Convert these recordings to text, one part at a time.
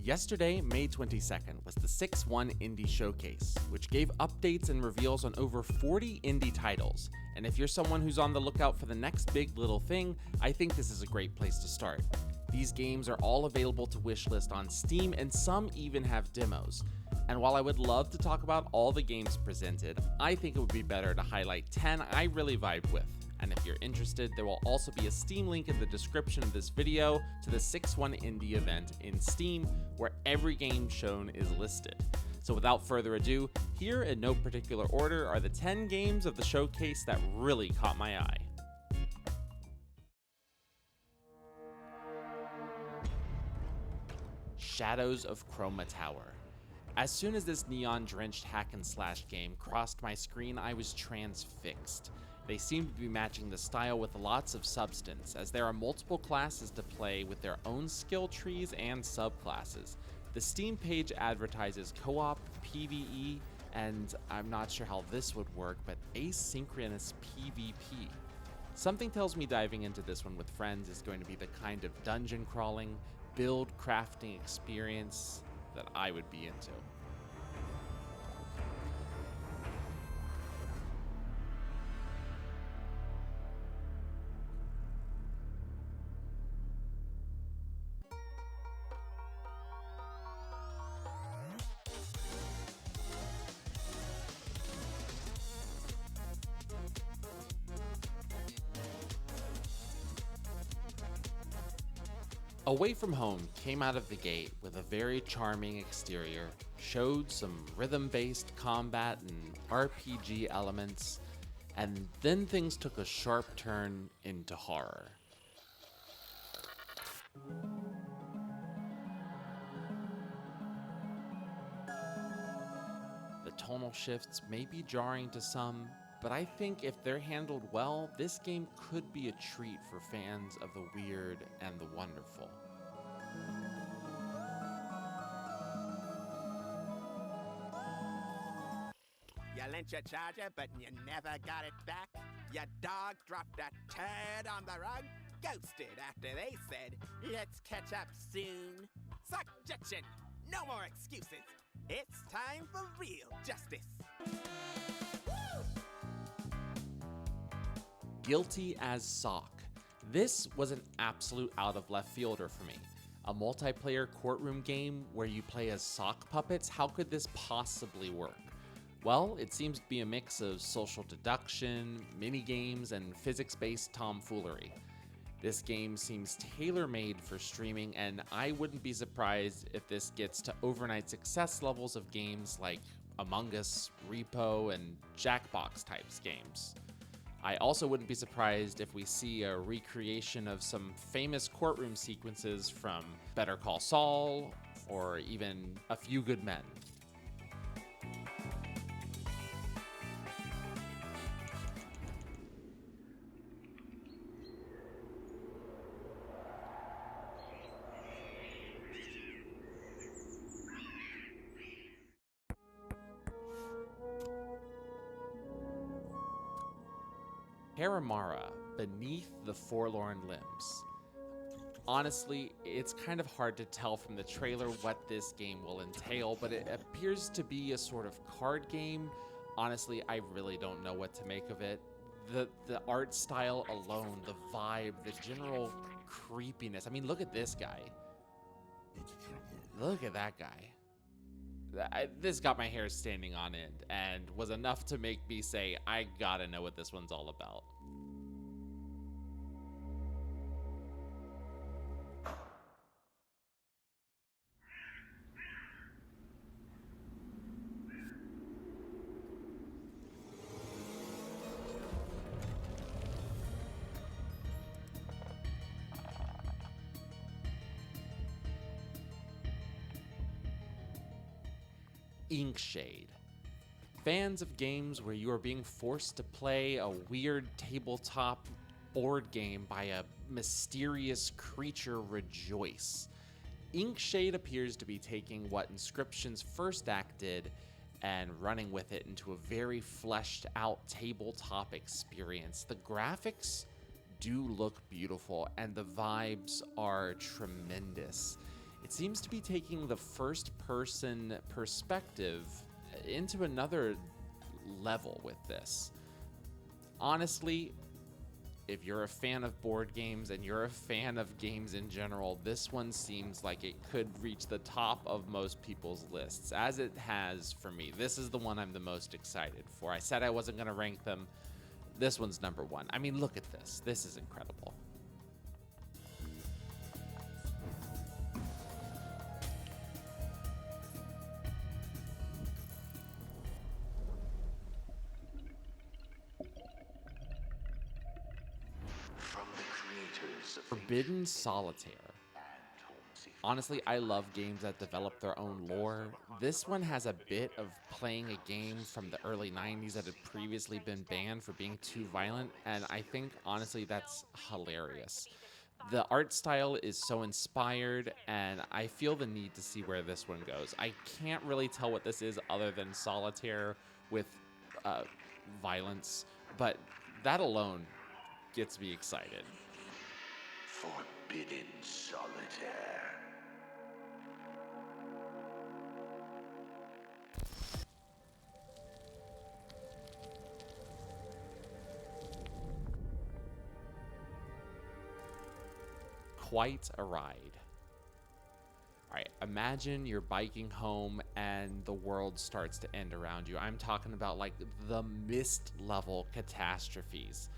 Yesterday, May 22nd, was the 6/1 Indie Showcase, which gave updates and reveals on over 40 indie titles. And if you're someone who's on the lookout for the next big little thing, I think this is a great place to start. These games are all available to wishlist on Steam, and some even have demos. And while I would love to talk about all the games presented, I think it would be better to highlight 10 I really vibed with. And if you're interested, there will also be a Steam link in the description of this video to the 6/1 Indie event in Steam, where every game shown is listed. So without further ado, here in no particular order are the 10 games of the showcase that really caught my eye. Shadows of Chroma Tower. As soon as this neon-drenched hack-and-slash game crossed my screen, I was transfixed. They seem to be matching the style with lots of substance, as there are multiple classes to play with their own skill trees and subclasses. The Steam page advertises co-op, PvE, and I'm not sure how this would work, but asynchronous PvP. Something tells me diving into this one with friends is going to be the kind of dungeon crawling, build crafting experience that I would be into. Away From Home came out of the gate with a very charming exterior, showed some rhythm-based combat and RPG elements, and then things took a sharp turn into horror. The tonal shifts may be jarring to some, but I think if they're handled well, this game could be a treat for fans of the weird and the wonderful. You lent your charger, but you never got it back. Your dog dropped a turd on the rug, ghosted after they said, "Let's catch up soon." Suggestion, no more excuses. It's time for real justice. Guilty as Sock. This was an absolute out of left fielder for me. A multiplayer courtroom game where you play as sock puppets? How could this possibly work? Well, it seems to be a mix of social deduction, mini-games, and physics-based tomfoolery. This game seems tailor-made for streaming, and I wouldn't be surprised if this gets to overnight success levels of games like Among Us, Repo, and Jackbox types games. I also wouldn't be surprised if we see a recreation of some famous courtroom sequences from Better Call Saul, or even A Few Good Men. Carimara, Beneath the Forlorn Limbs. Honestly, it's kind of hard to tell from the trailer what this game will entail, but it appears to be a sort of card game. Honestly, I really don't know what to make of it. The art style alone, the vibe, the general creepiness. I mean, look at this guy. Look at that guy. This got my hair standing on end and was enough to make me say, I gotta know what this one's all about. Inkshade. Fans of games where you are being forced to play a weird tabletop board game by a mysterious creature rejoice. Inkshade appears to be taking what Inscription's first act did and running with it into a very fleshed out tabletop experience. The graphics do look beautiful and the vibes are tremendous. it seems to be taking the first-person perspective into another level with this. Honestly, if you're a fan of board games and you're a fan of games in general, this one seems like it could reach the top of most people's lists, as it has for me. This is the one I'm the most excited for. I said I wasn't going to rank them. This one's number one. I mean, look at this. This is incredible. Forbidden Solitaire. Honestly, I love games that develop their own lore. This one has a bit of playing a game from the early 90s that had previously been banned for being too violent, and I think, honestly, that's hilarious. The art style is so inspired, and I feel the need to see where this one goes. I can't really tell what this is other than Solitaire with violence, but that alone gets me excited. Forbidden Solitaire. Quite a ride. Alright, imagine you're biking home and the world starts to end around you. I'm talking about like the mist level catastrophes.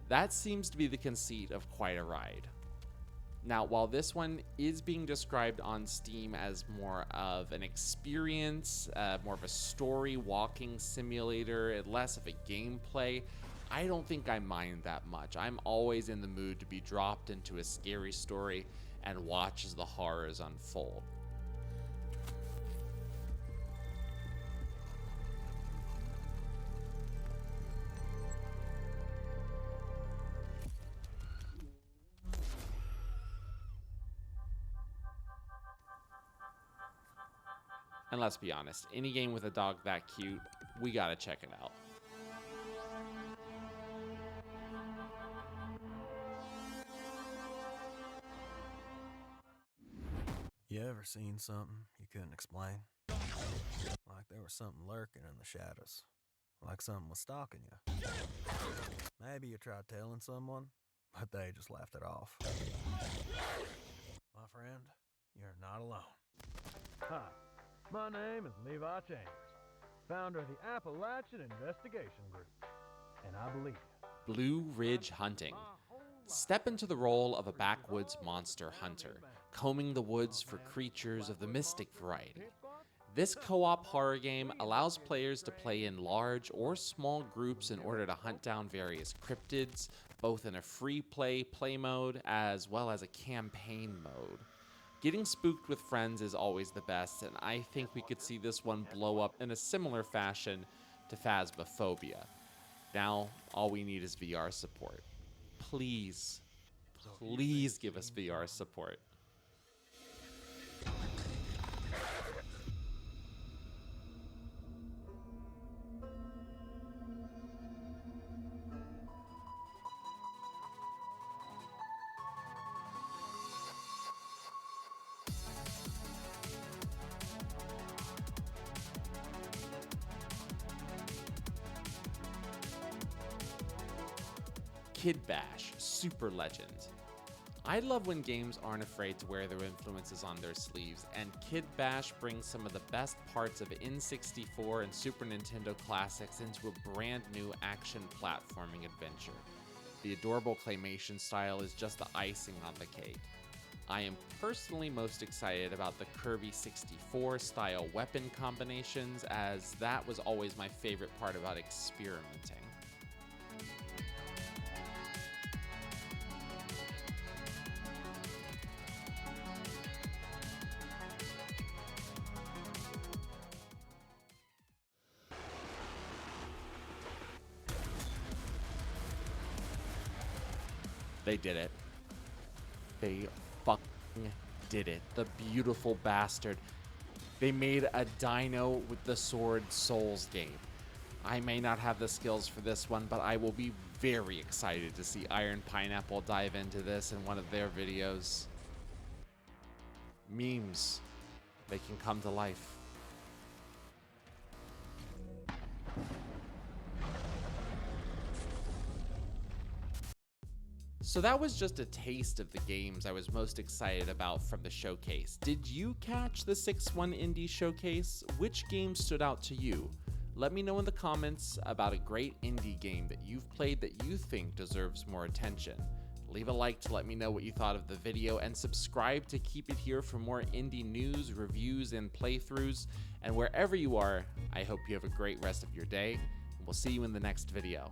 That seems to be the conceit of Quite a Ride. Now, while this one is being described on Steam as more of an experience, more of a story walking simulator, and less of a gameplay, I don't think I mind that much. I'm always in the mood to be dropped into a scary story and watch as the horrors unfold. And let's be honest, any game with a dog that cute, we gotta check it out. You ever seen something you couldn't explain? Like there was something lurking in the shadows. Like something was stalking you. Maybe you tried telling someone, but they just laughed it off. My friend, you're not alone. Hi, my name is Levi Chambers, founder of the Appalachian Investigation Group, and I believe you. Blue Ridge Hunting. Step into the role of a backwoods monster hunter, combing the woods for creatures of the mystic variety. This co-op horror game allows players to play in large or small groups in order to hunt down various cryptids, both in a free play mode as well as a campaign mode. Getting spooked with friends is always the best, and I think we could see this one blow up in a similar fashion to Phasmophobia. Now, all we need is VR support. Please, please give us VR support. Kidbash, Super Legend. I love when games aren't afraid to wear their influences on their sleeves, and Kidbash brings some of the best parts of N64 and Super Nintendo classics into a brand new action platforming adventure. The adorable claymation style is just the icing on the cake. I am personally most excited about the Kirby 64 style weapon combinations, as that was always my favorite part about experimenting. They did it. They fucking did it. The beautiful bastard. They made a Dino with the Sword Souls game. I may not have the skills for this one, but I will be very excited to see Iron Pineapple dive into this in one of their videos. memes, they can come to life. So that was just a taste of the games I was most excited about from the showcase. Did you catch the 6-1 Indie Showcase? Which game stood out to you? Let me know in the comments about a great indie game that you've played that you think deserves more attention. Leave a like to let me know what you thought of the video, and subscribe to keep it here for more indie news, reviews, and playthroughs. And wherever you are, I hope you have a great rest of your day. We'll see you in the next video.